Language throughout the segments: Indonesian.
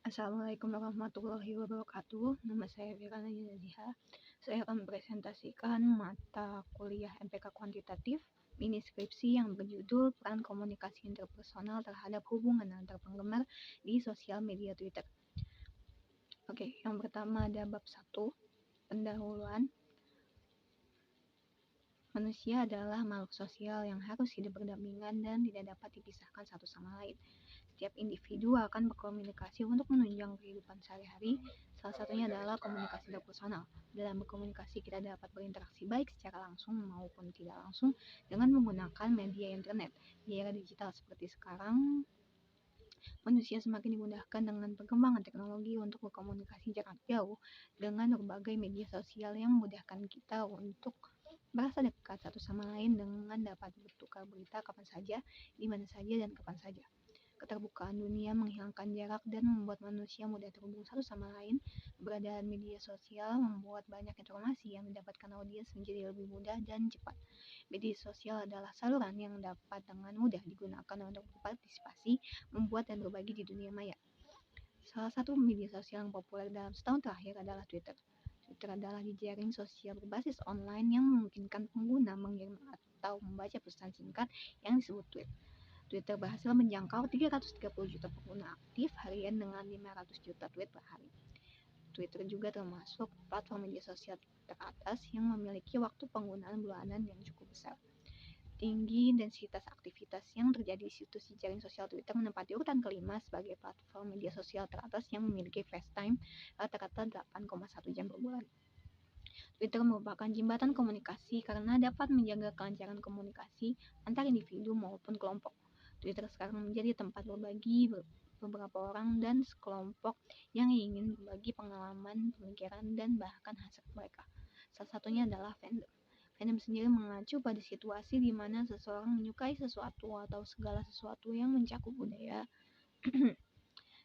Assalamualaikum warahmatullahi wabarakatuh. Nama saya Firana Naziha. Saya akan mempresentasikan mata kuliah MPK Kuantitatif mini skripsi yang berjudul Peran Komunikasi Interpersonal Terhadap Hubungan Antar Penggemar di Sosial Media Twitter. Oke, yang pertama ada bab 1, pendahuluan. Manusia adalah makhluk sosial yang harus hidup berdampingan dan tidak dapat dipisahkan satu sama lain. Setiap individu akan berkomunikasi untuk menunjang kehidupan sehari-hari. Salah satunya adalah komunikasi interpersonal. Dalam berkomunikasi, kita dapat berinteraksi baik secara langsung maupun tidak langsung dengan menggunakan media internet. Di era digital seperti sekarang, manusia semakin dimudahkan dengan perkembangan teknologi untuk berkomunikasi jarak jauh dengan berbagai media sosial yang memudahkan kita untuk merasa dekat satu sama lain dengan dapat bertukar berita kapan saja, di mana saja, dan kapan saja. Keterbukaan dunia menghilangkan jarak dan membuat manusia mudah terhubung satu sama lain. Keberadaan media sosial membuat banyak informasi yang didapatkan audiens menjadi lebih mudah dan cepat. Media sosial adalah saluran yang dapat dengan mudah digunakan untuk berpartisipasi, membuat dan berbagi di dunia maya. Salah satu media sosial yang populer dalam setahun terakhir adalah Twitter. Twitter adalah jejaring sosial berbasis online yang memungkinkan pengguna mengirim atau membaca pesan singkat yang disebut tweet. Twitter berhasil menjangkau 330 juta pengguna aktif harian dengan 500 juta tweet per hari. Twitter juga termasuk platform media sosial teratas yang memiliki waktu penggunaan bulanan yang cukup besar. Tinggi intensitas aktivitas yang terjadi di situs jejaring sosial Twitter menempati urutan kelima sebagai platform media sosial teratas yang memiliki face time rata-rata 8,1 jam per bulan. Twitter merupakan jembatan komunikasi karena dapat menjaga kelancaran komunikasi antar individu maupun kelompok. Twitter sekarang menjadi tempat berbagi beberapa orang dan sekelompok yang ingin berbagi pengalaman, pemikiran, dan bahkan hasrat mereka. Salah satunya adalah fandom. Fandom sendiri mengacu pada situasi di mana seseorang menyukai sesuatu atau segala sesuatu yang mencakup budaya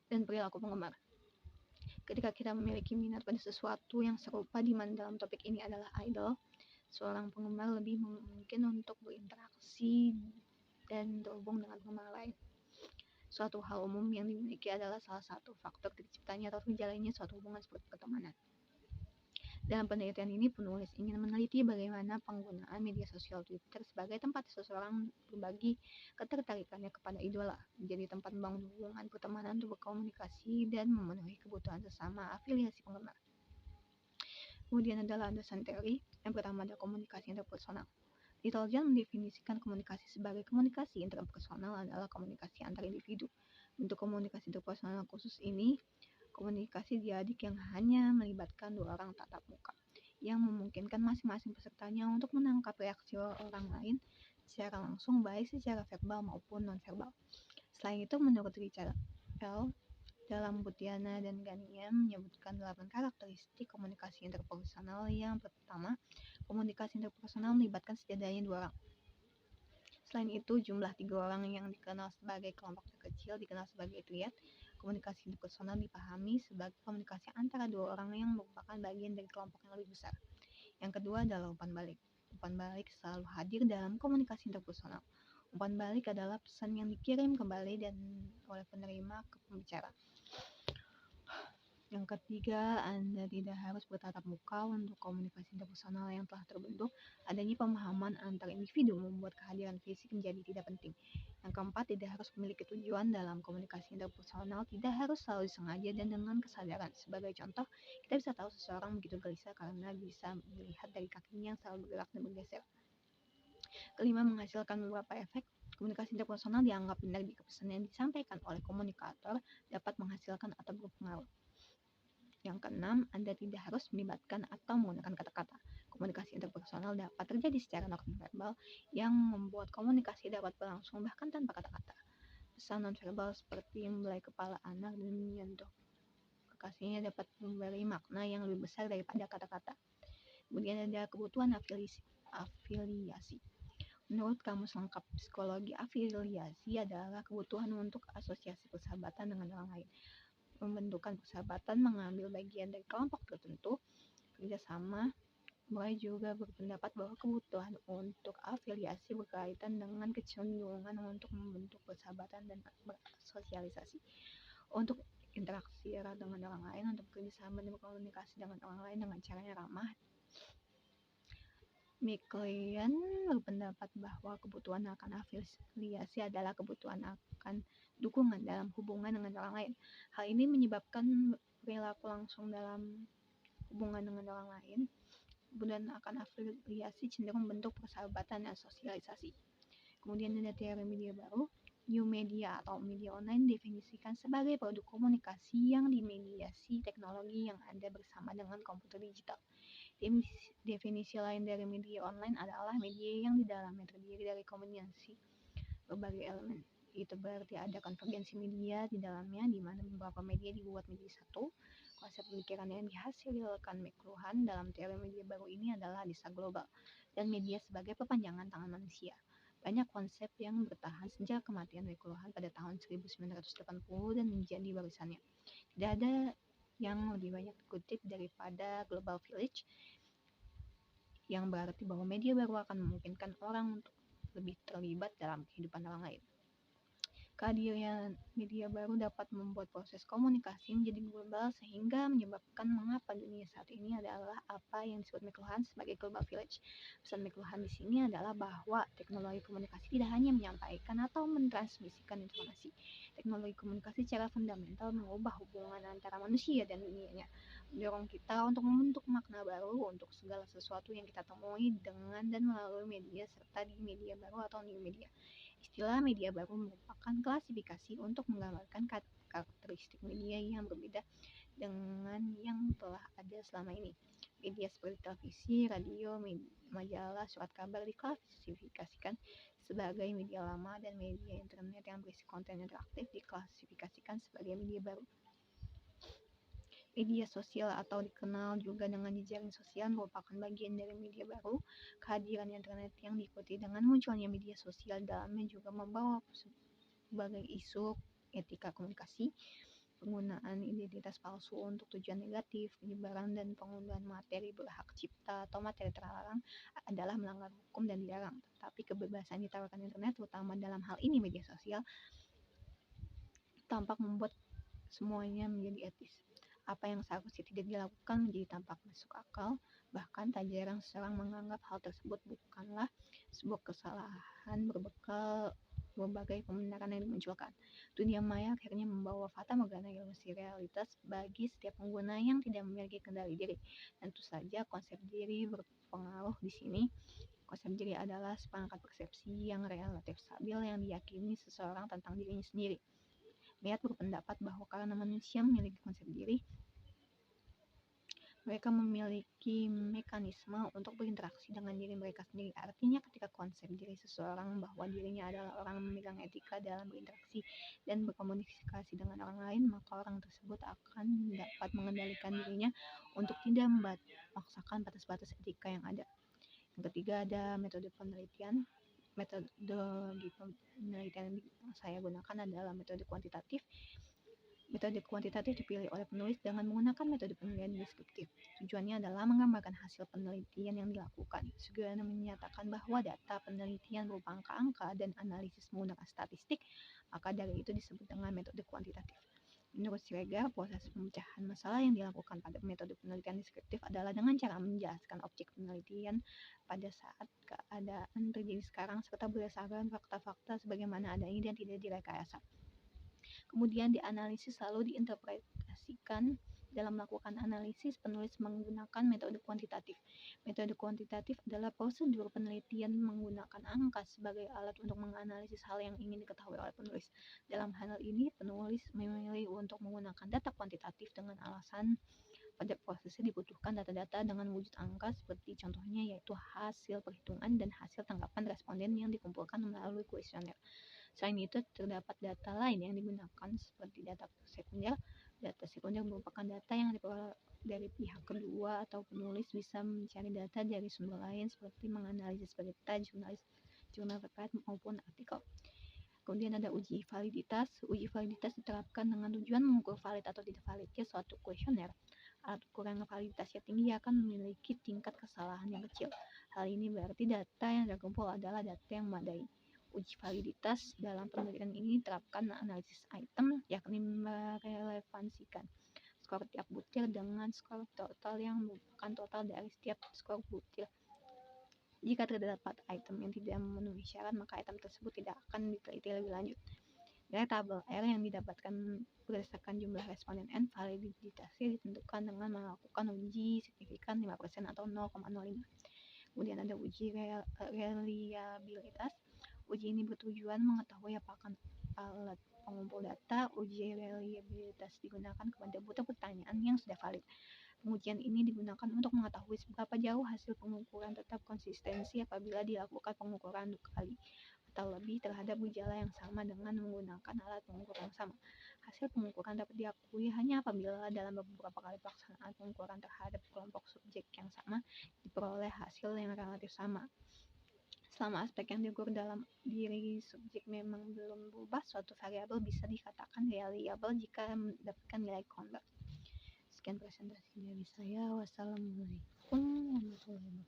dan perilaku penggemar. Ketika kita memiliki minat pada sesuatu yang serupa, di mana dalam topik ini adalah idol, seorang penggemar lebih mungkin untuk berinteraksi dan terhubung dengan penggemar lain. Suatu hal umum yang dimiliki adalah salah satu faktor terciptanya atau terjalinnya suatu hubungan seperti pertemanan. Dalam penelitian ini, penulis ingin meneliti bagaimana penggunaan media sosial Twitter sebagai tempat seseorang berbagi ketertarikannya kepada idola, menjadi tempat membangun hubungan pertemanan untuk berkomunikasi dan memenuhi kebutuhan sesama afiliasi penggemar. Kemudian ada landasan teori. Yang pertama ada komunikasi interpersonal. Little mendefinisikan komunikasi sebagai komunikasi interpersonal adalah komunikasi antar individu. Untuk komunikasi interpersonal khusus ini, komunikasi diadik yang hanya melibatkan dua orang tatap muka, yang memungkinkan masing-masing pesertanya untuk menangkap reaksi orang lain secara langsung, baik secara verbal maupun non-verbal. Selain itu, menurut Richard L. dalam Budiana dan Ganiam menyebutkan 8 karakteristik komunikasi interpersonal. Yang pertama, komunikasi interpersonal melibatkan setidaknya dua orang. Selain itu, jumlah 3 orang yang dikenal sebagai kelompok terkecil dikenal sebagai triad. Komunikasi interpersonal dipahami sebagai komunikasi antara dua orang yang merupakan bagian dari kelompok yang lebih besar. Yang kedua adalah umpan balik. Umpan balik selalu hadir dalam komunikasi interpersonal. Umpan balik adalah pesan yang dikirim kembali dan oleh penerima ke pembicara. Yang ketiga, Anda tidak harus bertatap muka untuk komunikasi interpersonal yang telah terbentuk. Adanya pemahaman antar individu membuat kehadiran fisik menjadi tidak penting. Yang keempat, tidak harus memiliki tujuan dalam komunikasi interpersonal, tidak harus selalu disengaja dan dengan kesadaran. Sebagai contoh, kita bisa tahu seseorang begitu gelisah karena bisa melihat dari kakinya yang selalu bergerak dan bergeser. Kelima, menghasilkan beberapa efek. Komunikasi interpersonal dianggap benar jika pesan yang disampaikan oleh komunikator dapat menghasilkan atau berpengaruh. Yang keenam, Anda tidak harus melibatkan atau menggunakan kata-kata. Komunikasi interpersonal dapat terjadi secara non-verbal yang membuat komunikasi dapat berlangsung bahkan tanpa kata-kata. Pesan non-verbal seperti membelai kepala anak dan menyentuh kekasihnya dapat memberi makna yang lebih besar daripada kata-kata. Kemudian ada kebutuhan afiliasi. Menurut Kamus Lengkap Psikologi, afiliasi adalah kebutuhan untuk asosiasi persahabatan dengan orang lain. Pembentukan persahabatan mengambil bagian dari kelompok tertentu. Kerjasama mulai juga berpendapat bahwa kebutuhan untuk afiliasi berkaitan dengan kecenderungan untuk membentuk persahabatan dan bersosialisasi. Untuk berinteraksi erat dengan orang lain, untuk bekerjasama dan berkomunikasi dengan orang lain dengan cara yang ramah. McLean berpendapat bahwa kebutuhan akan afiliasi adalah kebutuhan akan dukungan dalam hubungan dengan orang lain. Hal ini menyebabkan perilaku langsung dalam hubungan dengan orang lain. Kemudian akan afiliasi cenderung bentuk persahabatan dan sosialisasi. Kemudian ada teori media baru. New media atau media online definisikan sebagai produk komunikasi yang dimediasi teknologi yang ada bersama dengan komputer digital. Definisi lain dari media online adalah media yang di dalamnya terdiri dari kombinasi berbagai elemen. Itu berarti ada konvergensi media di dalamnya, di mana beberapa media dibuat menjadi satu. Konsep pemikiran yang dihasilkan McLuhan dalam teori media baru ini adalah desa global dan media sebagai perpanjangan tangan manusia. Banyak konsep yang bertahan sejak kematian McLuhan pada tahun 1980 dan menjadi barisannya. Tidak ada yang lebih banyak dikutip daripada Global Village, yang berarti bahwa media baru akan memungkinkan orang untuk lebih terlibat dalam kehidupan orang lain. Kehadiran media baru dapat membuat proses komunikasi menjadi global sehingga menyebabkan mengapa dunia saat ini adalah apa yang disebut McLuhan sebagai global village. Pesan McLuhan di sini adalah bahwa teknologi komunikasi tidak hanya menyampaikan atau mentransmisikan informasi. Teknologi komunikasi secara fundamental mengubah hubungan antara manusia dan dunianya, mendorong kita untuk membentuk makna baru untuk segala sesuatu yang kita temui dengan dan melalui media serta di media baru atau new media. Istilah media baru merupakan klasifikasi untuk menggambarkan karakteristik media yang berbeda dengan yang telah ada selama ini. Media seperti televisi, radio, majalah, surat kabar diklasifikasikan sebagai media lama, dan media internet yang berisi konten interaktif diklasifikasikan sebagai media baru. Media sosial atau dikenal juga dengan jejaring sosial merupakan bagian dari media baru. Kehadiran internet yang diikuti dengan munculnya media sosial dalamnya juga membawa sebagai isu etika komunikasi, penggunaan identitas palsu untuk tujuan negatif, penyebaran dan penggunaan materi berhak cipta atau materi terlarang adalah melanggar hukum dan dilarang. Tetapi kebebasan ditawarkan internet, terutama dalam hal ini media sosial, tampak membuat semuanya menjadi etis. Apa yang seharusnya tidak dilakukan menjadi tampak masuk akal, bahkan tak jarang seseorang menganggap hal tersebut bukanlah sebuah kesalahan berbekal berbagai pembenaran yang dimunculkan. Dunia maya akhirnya membawa fata morgana ilusi realitas bagi setiap pengguna yang tidak memiliki kendali diri. Tentu saja konsep diri berpengaruh di sini. Konsep diri adalah seperangkat persepsi yang relatif stabil yang diyakini seseorang tentang dirinya sendiri. Mead berpendapat bahwa karena manusia memiliki konsep diri, mereka memiliki mekanisme untuk berinteraksi dengan diri mereka sendiri. Artinya ketika konsep diri seseorang bahwa dirinya adalah orang memegang etika dalam berinteraksi dan berkomunikasi dengan orang lain, maka orang tersebut akan dapat mengendalikan dirinya untuk tidak memaksakan batas-batas etika yang ada. Yang ketiga ada metode penelitian. Metodologi penelitian yang saya gunakan adalah metode kuantitatif. Metode kuantitatif dipilih oleh penulis dengan menggunakan metode penelitian deskriptif. Tujuannya adalah menggambarkan hasil penelitian yang dilakukan. Segera menyatakan bahwa data penelitian berupa angka-angka dan analisis menggunakan statistik, maka dari itu disebut dengan metode kuantitatif. Menurut Schreger, proses pemecahan masalah yang dilakukan pada metode penelitian deskriptif adalah dengan cara menjelaskan objek penelitian pada saat keadaan terjadi sekarang serta berdasarkan fakta-fakta sebagaimana adanya dan tidak direkayasa. Kemudian dianalisis lalu diinterpretasikan. Dalam melakukan analisis, penulis menggunakan metode kuantitatif. Metode kuantitatif adalah prosedur penelitian menggunakan angka sebagai alat untuk menganalisis hal yang ingin diketahui oleh penulis. Dalam hal ini, penulis memilih untuk menggunakan data kuantitatif dengan alasan pada prosesnya dibutuhkan data-data dengan wujud angka, seperti contohnya yaitu hasil perhitungan dan hasil tanggapan responden yang dikumpulkan melalui kuesioner. Selain itu, terdapat data lain yang digunakan seperti data sekunder. Data sekunder merupakan data yang diperoleh dari pihak kedua, atau penulis bisa mencari data dari sumber lain seperti menganalisis berita, jurnal terkait maupun artikel. Kemudian ada uji validitas. Uji validitas diterapkan dengan tujuan mengukur valid atau tidak validnya suatu kuesioner. Alat ukur yang validitasnya tinggi akan memiliki tingkat kesalahan yang kecil. Hal ini berarti data yang terkumpul adalah data yang memadai. Uji validitas dalam penelitian ini diterapkan analisis item, yakni merelevansikan skor tiap butir dengan skor total yang merupakan total dari setiap skor butir. Jika terdapat item yang tidak memenuhi syarat, maka item tersebut tidak akan diteliti lebih lanjut. Nilai tabel R yang didapatkan berdasarkan jumlah responden N, validitasnya ditentukan dengan melakukan uji signifikan 5% atau 0,05. Kemudian ada uji reliabilitas. Uji ini bertujuan mengetahui apakah alat pengumpul data uji reliabilitas digunakan kepada butir pertanyaan yang sudah valid. Pengujian ini digunakan untuk mengetahui seberapa jauh hasil pengukuran tetap konsistensi apabila dilakukan pengukuran 2 kali atau lebih terhadap gejala yang sama dengan menggunakan alat pengukur yang sama. Hasil pengukuran dapat diakui hanya apabila dalam beberapa kali pelaksanaan pengukuran terhadap kelompok subjek yang sama diperoleh hasil yang relatif sama. Selama aspek yang diukur dalam diri subjek memang belum berubah, suatu variabel bisa dikatakan reliable jika mendapatkan nilai konvers. Sekian presentasi dari saya. Wassalamualaikum warahmatullahi wabarakatuh.